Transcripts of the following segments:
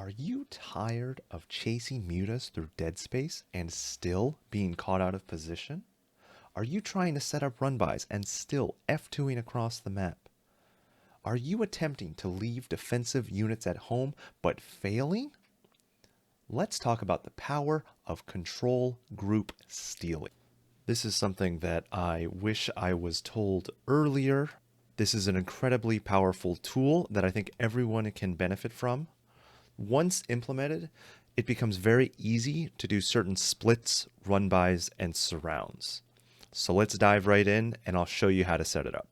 Are you tired of chasing mutas through dead space and still being caught out of position? Are you trying to set up run-bys and still F2ing across the map? Are you attempting to leave defensive units at home but failing? Let's talk about the power of control group stealing. This is something that I wish I was told earlier. This is an incredibly powerful tool that I think everyone can benefit from. Once implemented, it becomes very easy to do certain splits, run-bys, and surrounds. So let's dive right in and I'll show you how to set it up.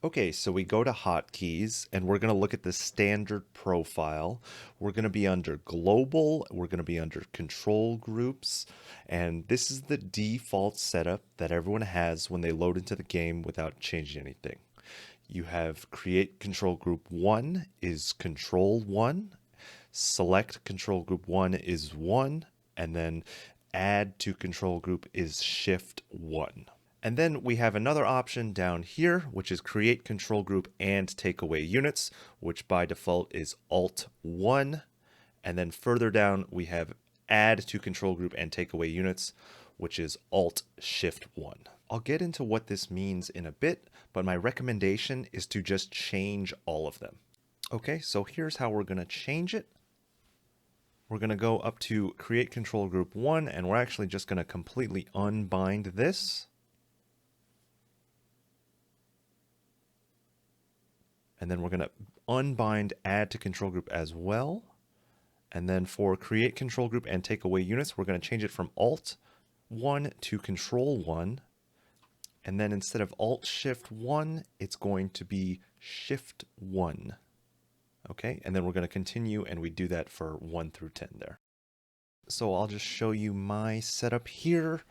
Okay, so we go to Hotkeys and we're going to look at the standard profile. We're going to be under global, we're going to be under control groups, and this is the default setup that everyone has when they load into the game without changing anything. You have create control group 1 is control 1, select control group 1 is 1, and then add to control group is shift 1. And then we have another option down here, which is create control group and take away units, which by default is alt 1. And then further down, we have add to control group and take away units, which is alt shift 1. I'll get into what this means in a bit, but my recommendation is to just change all of them. Okay, so here's how we're going to change it. We're going to go up to create control group 1, and we're actually just going to completely unbind this. And then we're going to unbind add to control group as well. And then for create control group and take away units, we're going to change it from alt 1 to control 1. And then instead of alt shift 1, it's going to be shift 1. Okay, and then we're going to continue and we do that for 1 through 10 there. So I'll just show you my setup here.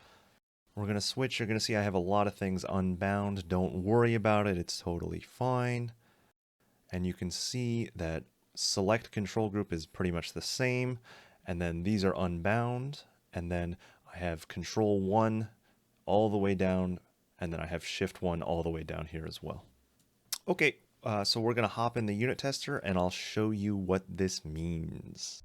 We're going to switch. You're going to see I have a lot of things unbound. Don't worry about it. It's totally fine. And you can see that select control group is pretty much the same. And then these are unbound. And then I have control 1 all the way down. And then I have shift 1 all the way down here as well. Okay, so we're going to hop in the unit tester and I'll show you what this means.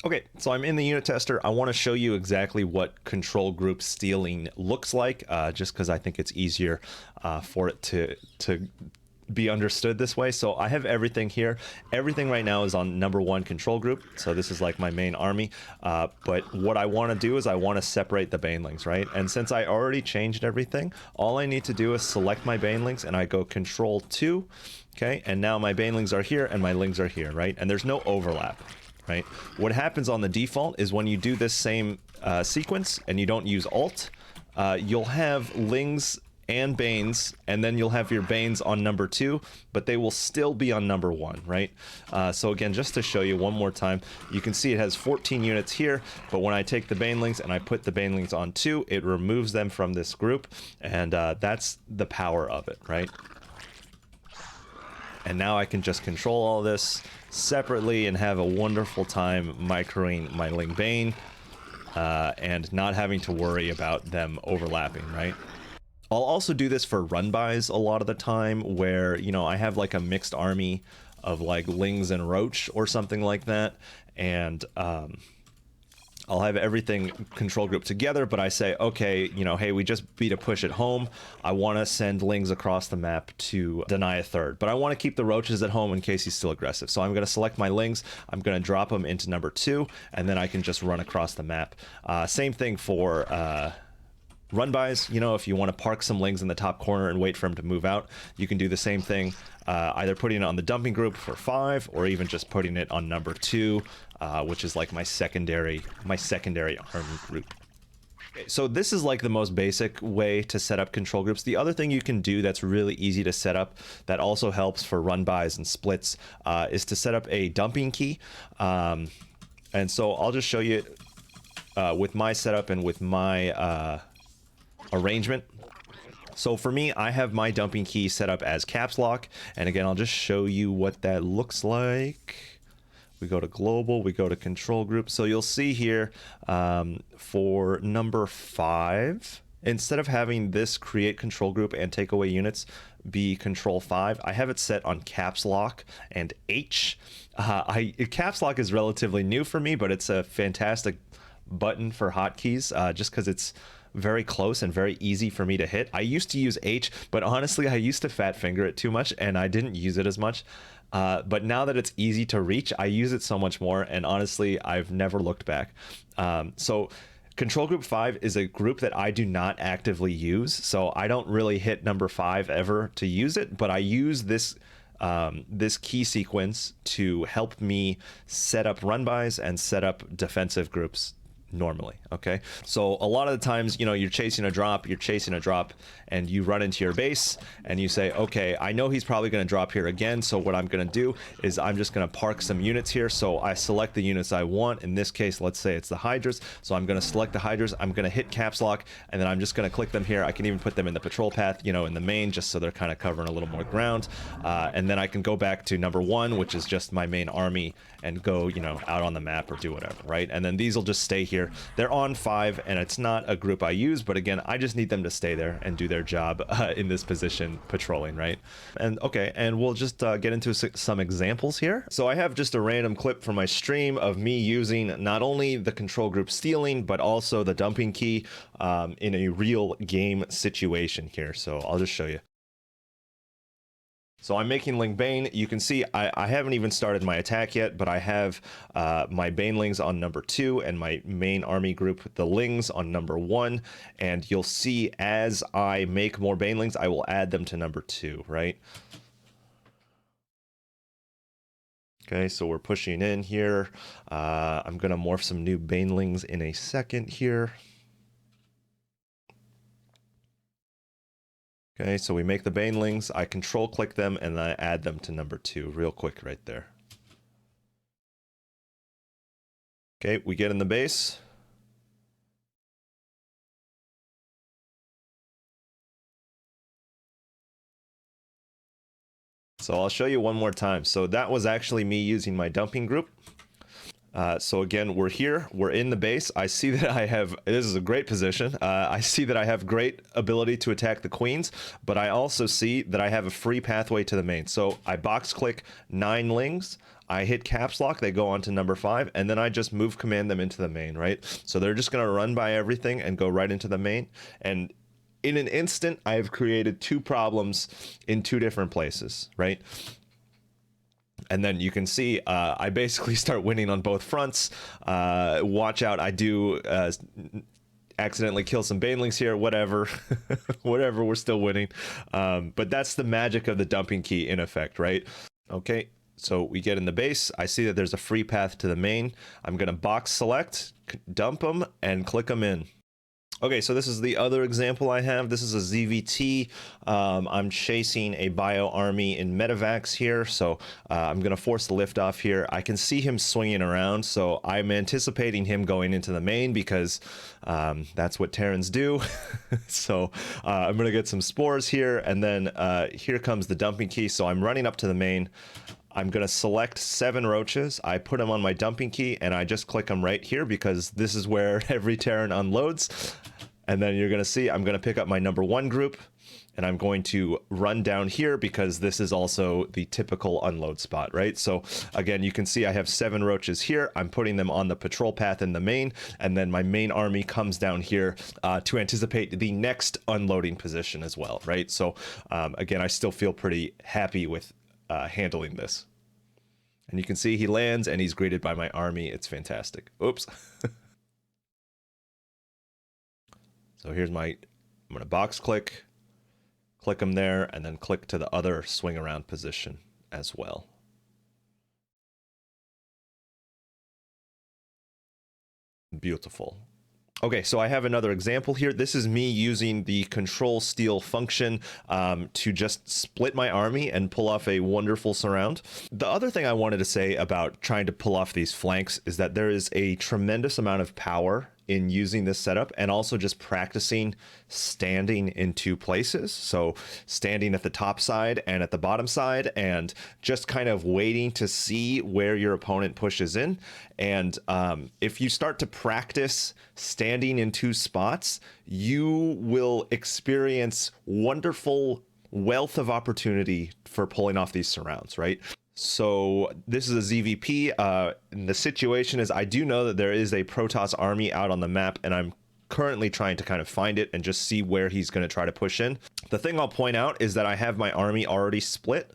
Okay, so I'm in the unit tester. I want to show you exactly what control group stealing looks like, just because I think it's easier for it to be understood this way. So I have everything here. Everything right now is on number 1 control group. So this is like my main army. But what I want to do is I want to separate the banelings, right? And since I already changed everything, all I need to do is select my banelings and I go control 2. Okay, and now my banelings are here and my lings are here, right? And there's no overlap, right? What happens on the default is when you do this same sequence and you don't use alt, you'll have lings and banes, and then you'll have your banes on number 2, but they will still be on number 1, right? So again, just to show you one more time, you can see it has 14 units here, but when I take the banelings and I put the banelings on 2, it removes them from this group, and that's the power of it, right? And now I can just control all this separately and have a wonderful time microing my ling bane, and not having to worry about them overlapping, right? I'll also do this for run-bys a lot of the time where, you know, I have like a mixed army of like lings and roach or something like that. And I'll have everything control group together, but I say, okay, you know, hey, we just beat a push at home. I want to send lings across the map to deny a third, but I want to keep the roaches at home in case he's still aggressive. So I'm going to select my lings. I'm going to drop them into number 2, and then I can just run across the map. Same thing for run-bys. You know, if you want to park some lings in the top corner and wait for them to move out, you can do the same thing, either putting it on the dumping group for 5 or even just putting it on number 2, which is like my secondary army group. Okay, so this is like the most basic way to set up control groups. The other thing you can do that's really easy to set up that also helps for run-bys and splits is to set up a dumping key. And so I'll just show you with my setup and with my arrangement. So for me, I have my dumping key set up as caps lock, and again, I'll just show you what that looks like. We go to global, we go to control group. So you'll see here for number 5, Instead of having this create control group and take away units be control 5, I have it set on caps lock and H. Caps lock is relatively new for me, but it's a fantastic button for hotkeys just because it's very close and very easy for me to hit. I used to use H, but honestly, I used to fat finger it too much and I didn't use it as much. But now that it's easy to reach, I use it so much more, and honestly, I've never looked back. So Control Group 5 is a group that I do not actively use, so I don't really hit number 5 ever to use it, but I use this this key sequence to help me set up run-bys and set up defensive groups normally. Okay, so a lot of the times, you know, you're chasing a drop, and you run into your base and you say, okay, I know he's probably going to drop here again, so what I'm going to do is I'm just going to park some units here. So I select the units I want. In this case, let's say it's the hydras, so I'm going to select the hydras, I'm going to hit caps lock, and then I'm just going to click them here. I can even put them in the patrol path, you know, in the main, just so they're kind of covering a little more ground, and then I can go back to number 1, which is just my main army, and go, you know, out on the map or do whatever, right? And then these will just stay here. They're on 5, and it's not a group I use, but again, I just need them to stay there and do their job in this position patrolling, right? And okay, and we'll just get into some examples here. So I have just a random clip from my stream of me using not only the control group stealing, but also the dumping key in a real game situation here. So I'll just show you. So I'm making Ling Bane. You can see I haven't even started my attack yet, but I have my Banelings on number 2 and my main army group, the Lings, on number 1. And you'll see as I make more Banelings, I will add them to number 2, right? Okay, so we're pushing in here. I'm going to morph some new Banelings in a second here. Okay, so we make the Banelings, I control click them, and I add them to number 2 real quick right there. Okay, we get in the base. So I'll show you one more time. So that was actually me using my dumping group. So again, we're here, we're in the base. I see that I have, this is a great position. I see that I have great ability to attack the queens, but I also see that I have a free pathway to the main. So I box click 9 Lings, I hit caps lock, they go on to number 5, and then I just move command them into the main, right? So they're just gonna run by everything and go right into the main. And in an instant, I have created 2 problems in 2 different places, right? And then you can see I basically start winning on both fronts. Watch out, I do accidentally kill some Banelings here, whatever. Whatever, we're still winning. But that's the magic of the dumping key in effect, right? Okay, so we get in the base. I see that there's a free path to the main. I'm going to box select, dump them, and click them in. Okay, so this is the other example I have. This is a ZVT. I'm chasing a bio army in medevacs here, so I'm going to force the lift off here. I can see him swinging around, so I'm anticipating him going into the main because that's what Terrans do. So I'm going to get some spores here, and then here comes the dumping key. So I'm running up to the main. I'm going to select 7 roaches. I put them on my dumping key, and I just click them right here because this is where every Terran unloads. And then you're going to see I'm going to pick up my number 1 group, and I'm going to run down here because this is also the typical unload spot, right? So again, you can see I have 7 roaches here. I'm putting them on the patrol path in the main, and then my main army comes down here to anticipate the next unloading position as well, right? So again, I still feel pretty happy with handling this. And you can see he lands and he's greeted by my army. It's fantastic. Oops. So here's my, I'm going to box click him there, and then click to the other swing around position as well. Beautiful. Okay, so I have another example here. This is me using the control steal function to just split my army and pull off a wonderful surround. The other thing I wanted to say about trying to pull off these flanks is that there is a tremendous amount of power in using this setup, and also just practicing standing in two places. So standing at the top side and at the bottom side, and just kind of waiting to see where your opponent pushes in. And if you start to practice standing in two spots, you will experience wonderful wealth of opportunity for pulling off these surrounds, right? So this is a ZVP. And the situation is, I do know that there is a Protoss army out on the map, and I'm currently trying to kind of find it and just see where he's going to try to push in. The thing I'll point out is that I have my army already split.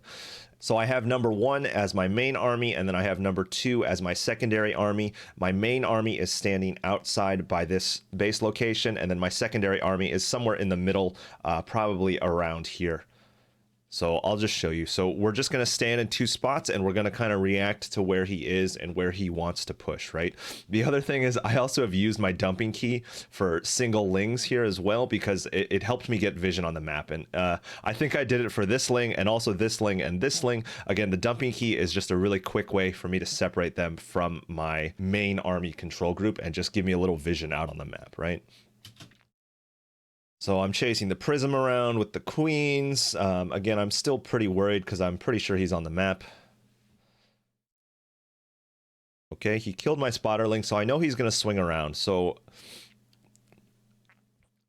So I have number 1 as my main army, and then I have number 2 as my secondary army. My main army is standing outside by this base location, and then my secondary army is somewhere in the middle, probably around here. So I'll just show you. So we're just going to stand in two spots, and we're going to kind of react to where he is and where he wants to push, right? The other thing is, I also have used my dumping key for single lings here as well, because it helped me get vision on the map. And I think I did it for this ling and also this ling and this ling. Again, the dumping key is just a really quick way for me to separate them from my main army control group and just give me a little vision out on the map, right? So I'm chasing the prism around with the queens. Again, I'm still pretty worried because I'm pretty sure he's on the map. Okay, he killed my spotterling, so I know he's going to swing around. So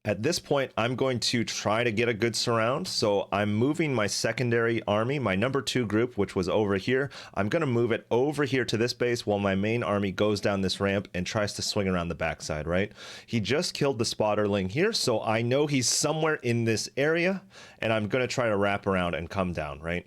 at this point, I'm going to try to get a good surround. So I'm moving my secondary army, my number 2 group, which was over here. I'm going to move it over here to this base while my main army goes down this ramp and tries to swing around the backside, right? He just killed the spotterling here, so I know he's somewhere in this area, and I'm going to try to wrap around and come down, right?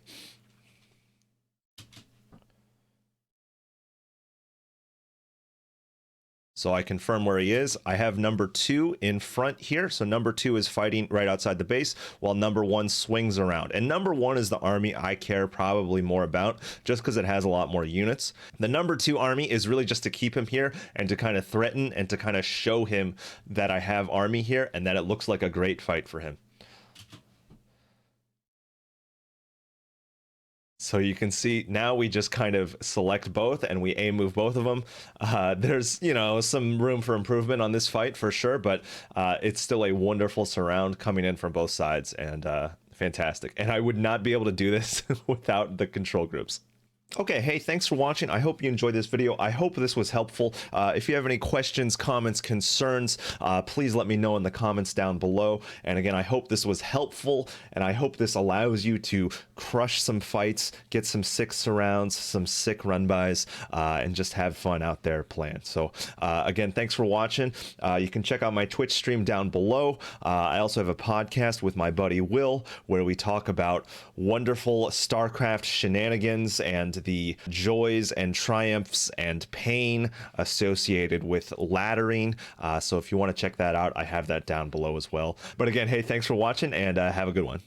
So I confirm where he is. I have number 2 in front here. So number 2 is fighting right outside the base while number 1 swings around. And number 1 is the army I care probably more about, just because it has a lot more units. The number 2 army is really just to keep him here and to kind of threaten and to kind of show him that I have army here and that it looks like a great fight for him. So you can see now we just kind of select both and we aim move both of them. There's, you know, some room for improvement on this fight for sure, but it's still a wonderful surround coming in from both sides, and fantastic. And I would not be able to do this without the control groups. Okay, hey, thanks for watching. I hope you enjoyed this video. I hope this was helpful. If you have any questions, comments, concerns, please let me know in the comments down below. And again, I hope this was helpful, and I hope this allows you to crush some fights, get some sick surrounds, some sick run-bys, and just have fun out there playing. So again, thanks for watching. You can check out my Twitch stream down below. I also have a podcast with my buddy Will, where we talk about wonderful Starcraft shenanigans and the joys and triumphs and pain associated with laddering. So if you want to check that out, I have that down below as well. But again, hey, thanks for watching, and have a good one.